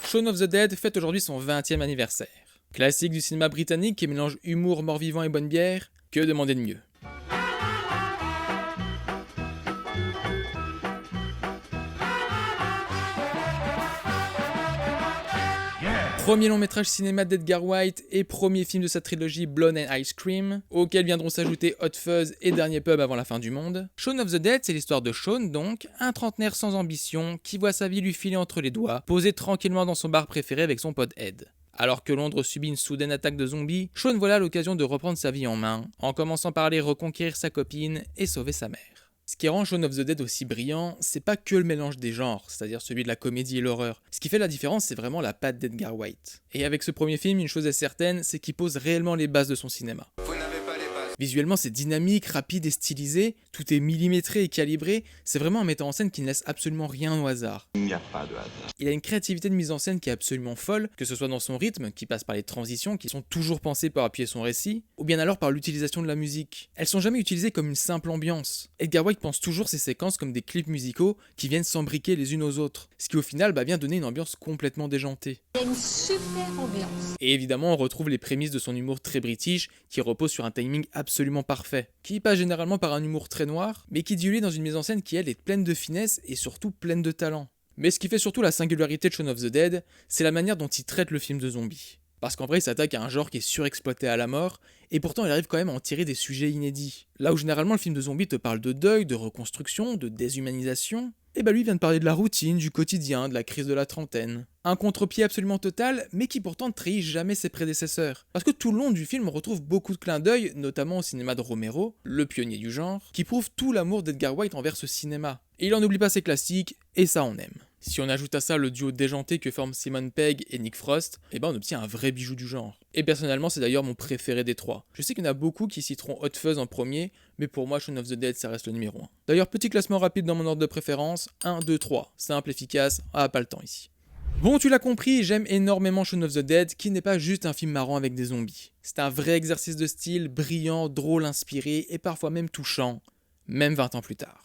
Shaun of the Dead fête aujourd'hui son 20e anniversaire. Classique du cinéma britannique qui mélange humour, mort-vivant et bonne bière, que demander de mieux? Premier long métrage cinéma d'Edgar Wright et premier film de sa trilogie Blood and Ice Cream, auquel viendront s'ajouter Hot Fuzz et Dernier Pub avant la fin du monde. Shaun of the Dead, c'est l'histoire de Shaun donc, un trentenaire sans ambition qui voit sa vie lui filer entre les doigts, posé tranquillement dans son bar préféré avec son pote Ed. Alors que Londres subit une soudaine attaque de zombies, Shaun voit là l'occasion de reprendre sa vie en main, en commençant par aller reconquérir sa copine et sauver sa mère. Ce qui rend Shaun of the Dead aussi brillant, c'est pas que le mélange des genres, c'est-à-dire celui de la comédie et l'horreur. Ce qui fait la différence, c'est vraiment la patte d'Edgar Wright. Et avec ce premier film, une chose est certaine, c'est qu'il pose réellement les bases de son cinéma. Visuellement, c'est dynamique, rapide et stylisé, tout est millimétré et calibré, c'est vraiment un metteur en scène qui ne laisse absolument rien au hasard. Il n'y a pas de hasard. Il a une créativité de mise en scène qui est absolument folle, que ce soit dans son rythme, qui passe par les transitions, qui sont toujours pensées pour appuyer son récit, ou bien alors par l'utilisation de la musique. Elles sont jamais utilisées comme une simple ambiance. Edgar Wright pense toujours ces séquences comme des clips musicaux qui viennent s'embriquer les unes aux autres, ce qui au final vient donner une ambiance complètement déjantée. Il y a une super ambiance. Et évidemment, on retrouve les prémices de son humour très british, qui repose sur un timing absolument parfait, qui passe généralement par un humour très noir, mais qui dilue dans une mise en scène qui elle est pleine de finesse et surtout pleine de talent. Mais ce qui fait surtout la singularité de Shaun of the Dead, c'est la manière dont il traite le film de zombies. Parce qu'en vrai, il s'attaque à un genre qui est surexploité à la mort, et pourtant il arrive quand même à en tirer des sujets inédits. Là où généralement le film de zombies te parle de deuil, de reconstruction, de déshumanisation, et lui vient de parler de la routine, du quotidien, de la crise de la trentaine. Un contre-pied absolument total, mais qui pourtant ne trahit jamais ses prédécesseurs. Parce que tout le long du film, on retrouve beaucoup de clins d'œil, notamment au cinéma de Romero, le pionnier du genre, qui prouve tout l'amour d'Edgar Wright envers ce cinéma. Et il en oublie pas ses classiques, et ça on aime. Si on ajoute à ça le duo déjanté que forment Simon Pegg et Nick Frost, on obtient un vrai bijou du genre. Et personnellement, c'est d'ailleurs mon préféré des trois. Je sais qu'il y en a beaucoup qui citeront Hot Fuzz en premier, mais pour moi, Shaun of the Dead, ça reste le numéro 1. D'ailleurs, petit classement rapide dans mon ordre de préférence, 1, 2, 3. Simple, efficace, pas le temps ici. Bon, tu l'as compris, j'aime énormément Shaun of the Dead, qui n'est pas juste un film marrant avec des zombies. C'est un vrai exercice de style, brillant, drôle, inspiré, et parfois même touchant, même 20 ans plus tard.